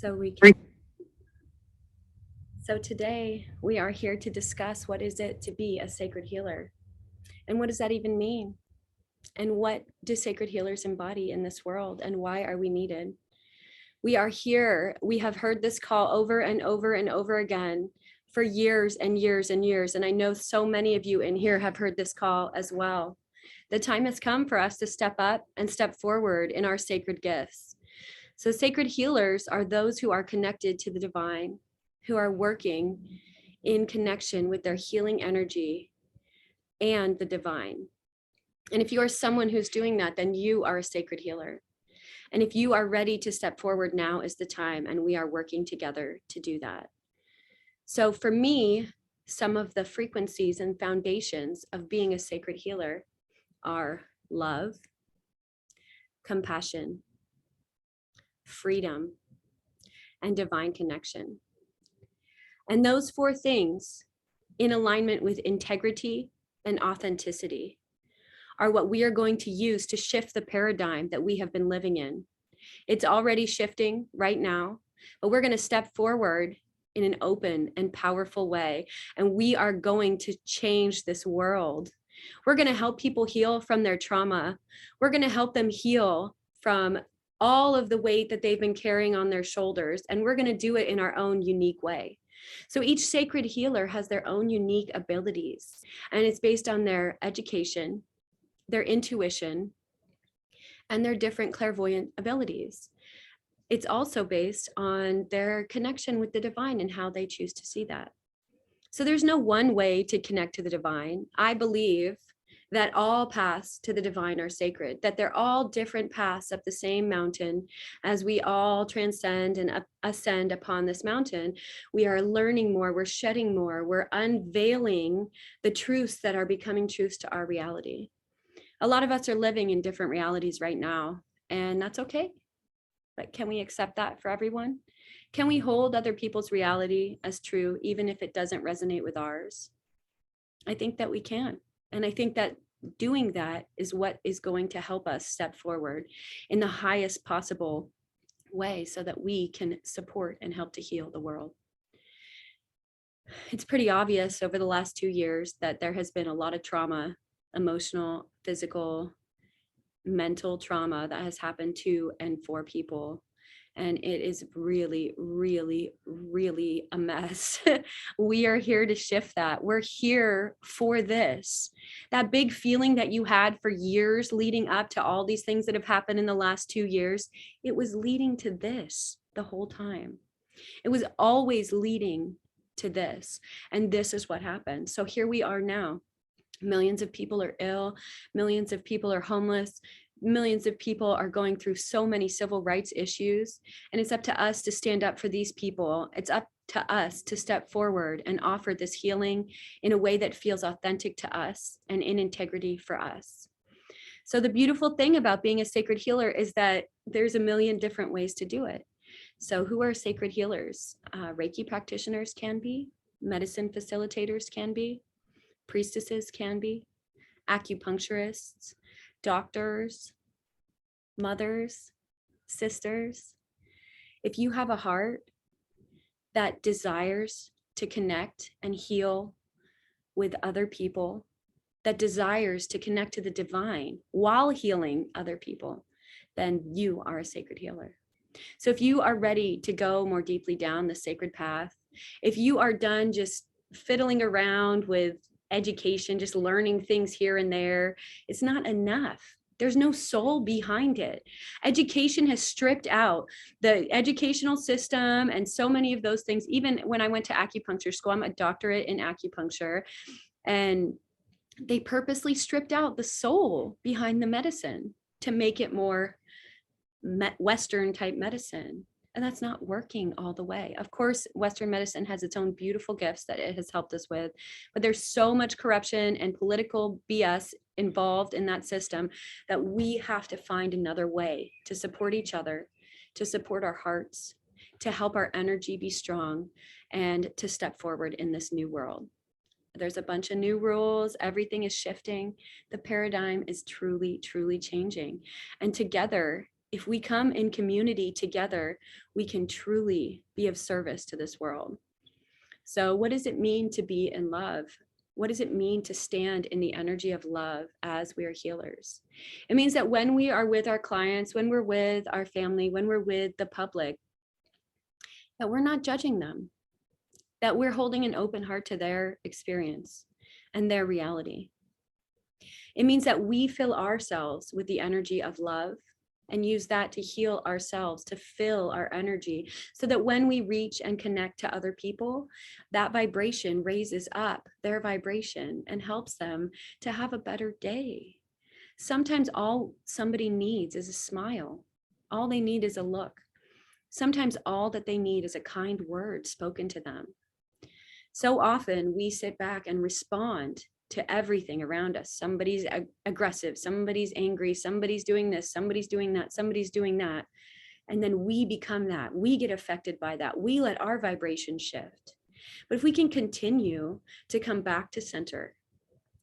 So we can. So today we are here to discuss what is it to be a sacred healer, and what does that even mean, and what do sacred healers embody in this world, and why are we needed? We are here. We have heard this call over and over and over again for years and years and years, and I know so many of you in here have heard this call as well. The time has come for us to step up and step forward in our sacred gifts. So sacred healers are those who are connected to the divine, who are working in connection with their healing energy and the divine. And if you are someone who's doing that, then you are a sacred healer. And if you are ready to step forward, now is the time, and we are working together to do that. So for me, some of the frequencies and foundations of being a sacred healer are love, compassion, freedom, and divine connection. And those four things, in alignment with integrity and authenticity, are what we are going to use to shift the paradigm that we have been living in. It's already shifting right now, but we're going to step forward in an open and powerful way, and we are going to change this world. We're going to help people heal from their trauma. We're going to help them heal from all of the weight that they've been carrying on their shoulders, and we're going to do it in our own unique way. So each sacred healer has their own unique abilities, and it's based on their education, their intuition, and their different clairvoyant abilities. It's also based on their connection with the divine and how they choose to see that. So there's no one way to connect to the divine. I believe that all paths to the divine are sacred, that they're all different paths up the same mountain. As we all transcend and ascend upon this mountain, we are learning more, we're shedding more, we're unveiling the truths that are becoming truths to our reality. A lot of us are living in different realities right now, and that's okay. But can we accept that for everyone? Can we hold other people's reality as true, even if it doesn't resonate with ours? I think that we can. And I think that doing that is what is going to help us step forward in the highest possible way so that we can support and help to heal the world. It's pretty obvious over the last 2 years that there has been a lot of trauma, emotional, physical, mental trauma that has happened to and for people. And it is really, really, really a mess. We are here to shift that. We're here for this. That big feeling that you had for years leading up to all these things that have happened in the last 2 years, it was leading to this the whole time. It was always leading to this. And this is what happened. So here we are now. Millions of people are ill. Millions of people are homeless. Millions of people are going through so many civil rights issues. And it's up to us to stand up for these people. It's up to us to step forward and offer this healing in a way that feels authentic to us and in integrity for us. So the beautiful thing about being a sacred healer is that there's a million different ways to do it. So who are sacred healers? Reiki practitioners can be, medicine facilitators can be, priestesses can be, acupuncturists, doctors, mothers, sisters. If you have a heart that desires to connect and heal with other people, that desires to connect to the divine while healing other people, then you are a sacred healer. So if you are ready to go more deeply down the sacred path, if you are done just fiddling around with education, just learning things here and there, it's not enough. There's no soul behind it. Education has stripped out the educational system and so many of those things. Even when I went to acupuncture school, I'm a doctorate in acupuncture, and they purposely stripped out the soul behind the medicine to make it more Western type medicine. And that's not working all the way. Of course, Western medicine has its own beautiful gifts that it has helped us with, but there's so much corruption and political BS involved in that system that we have to find another way to support each other, to support our hearts, to help our energy be strong, and to step forward in this new world. There's a bunch of new rules. Everything is shifting. The paradigm is truly, truly changing. And together, If we come in community together, we can truly be of service to this world. So what does it mean to be in love? What does it mean to stand in the energy of love as we are healers? It means that when we are with our clients, when we're with our family, when we're with the public, that we're not judging them, that we're holding an open heart to their experience and their reality. It means that we fill ourselves with the energy of love and use that to heal ourselves, to fill our energy, so that when we reach and connect to other people, that vibration raises up their vibration and helps them to have a better day. Sometimes all somebody needs is a smile. All they need is a look. Sometimes all that they need is a kind word spoken to them. So often we sit back and respond to everything around us. Somebody's aggressive, somebody's angry, somebody's doing this, somebody's doing that, somebody's doing that. And then we become that. We get affected by that. We let our vibration shift. But if we can continue to come back to center,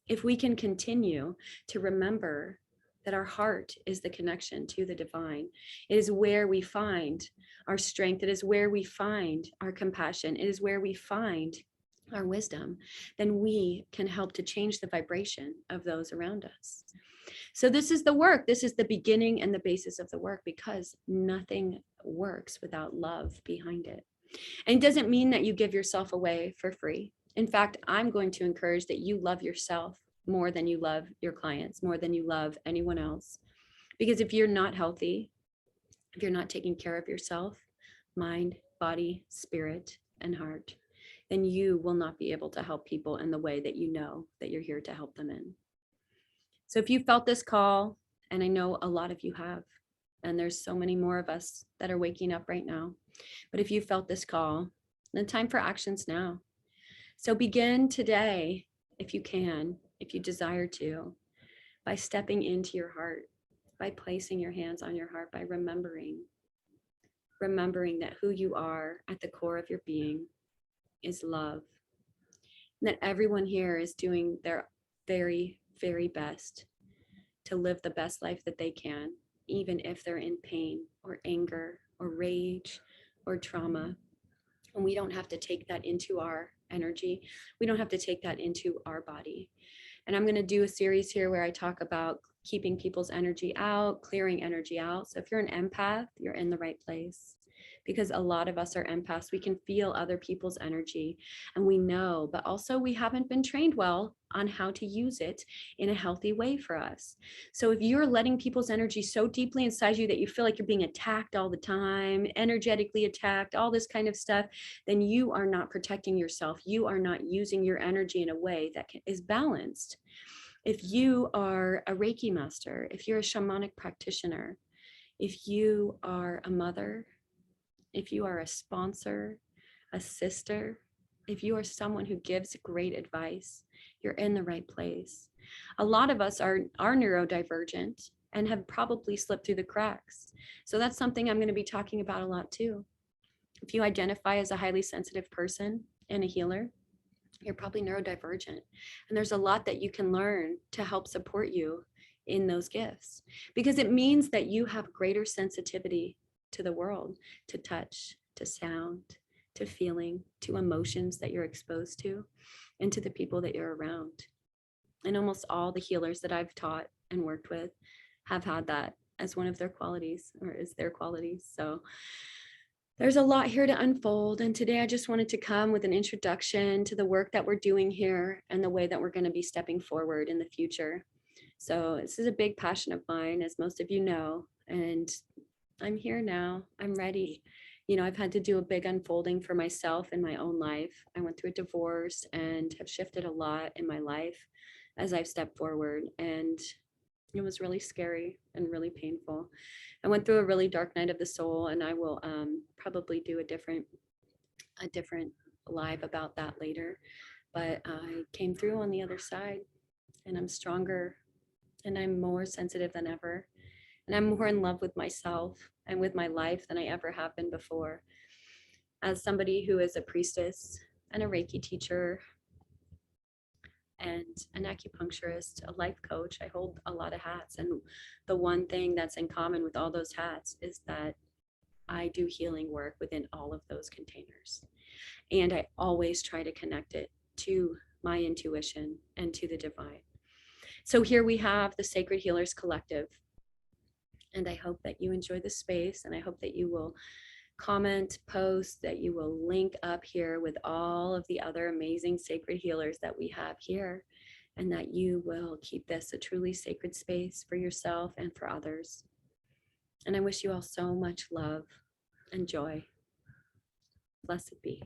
if we can continue to remember that our heart is the connection to the divine, it is where we find our strength, it is where we find our compassion, it is where we find our wisdom, then we can help to change the vibration of those around us. So this is the work. This is the beginning and the basis of the work, because nothing works without love behind it. And it doesn't mean that you give yourself away for free. In fact, I'm going to encourage that you love yourself more than you love your clients, more than you love anyone else. Because if you're not healthy, if you're not taking care of yourself, mind, body, spirit, and heart, then you will not be able to help people in the way that you know that you're here to help them in. So if you felt this call, and I know a lot of you have, and there's so many more of us that are waking up right now, but if you felt this call, then time for actions now. So begin today, if you can, if you desire to, by stepping into your heart, by placing your hands on your heart, by remembering that who you are at the core of your being is love, and that everyone here is doing their very, very best to live the best life that they can, even if they're in pain or anger or rage or trauma. And we don't have to take that into our energy. We don't have to take that into our body. And I'm going to do a series here where I talk about keeping people's energy out, clearing energy out. So if you're an empath, you're in the right place, because a lot of us are empaths. We can feel other people's energy and we know, but also we haven't been trained well on how to use it in a healthy way for us. So if you're letting people's energy so deeply inside you that you feel like you're being attacked all the time, energetically attacked, all this kind of stuff, then you are not protecting yourself. You are not using your energy in a way that is balanced. If you are a Reiki master, if you're a shamanic practitioner, if you are a mother, if you are a sponsor, a sister, if you are someone who gives great advice, you're in the right place. A lot of us are neurodivergent and have probably slipped through the cracks. So that's something I'm going to be talking about a lot too. If you identify as a highly sensitive person and a healer, you're probably neurodivergent. And there's a lot that you can learn to help support you in those gifts, because it means that you have greater sensitivity to the world, to touch, to sound, to feeling, to emotions that you're exposed to, and to the people that you're around. And almost all the healers that I've taught and worked with have had that as one of their qualities, or is their qualities. So there's a lot here to unfold. And today I just wanted to come with an introduction to the work that we're doing here and the way that we're going to be stepping forward in the future. So this is a big passion of mine, as most of you know, and I'm here now. I'm ready. You know, I've had to do a big unfolding for myself in my own life. I went through a divorce and have shifted a lot in my life as I've stepped forward. And it was really scary and really painful. I went through a really dark night of the soul, and I will probably do a different live about that later. But I came through on the other side, and I'm stronger, and I'm more sensitive than ever. And I'm more in love with myself and with my life than I ever have been before. As somebody who is a priestess and a Reiki teacher and an acupuncturist, a life coach. I hold a lot of hats. And the one thing that's in common with all those hats is that I do healing work within all of those containers. And I always try to connect it to my intuition and to the divine. So here we have the Sacred Healers Collective. And I hope that you enjoy the space, and I hope that you will comment, post, that you will link up here with all of the other amazing sacred healers that we have here, and that you will keep this a truly sacred space for yourself and for others. And I wish you all so much love and joy. Blessed be.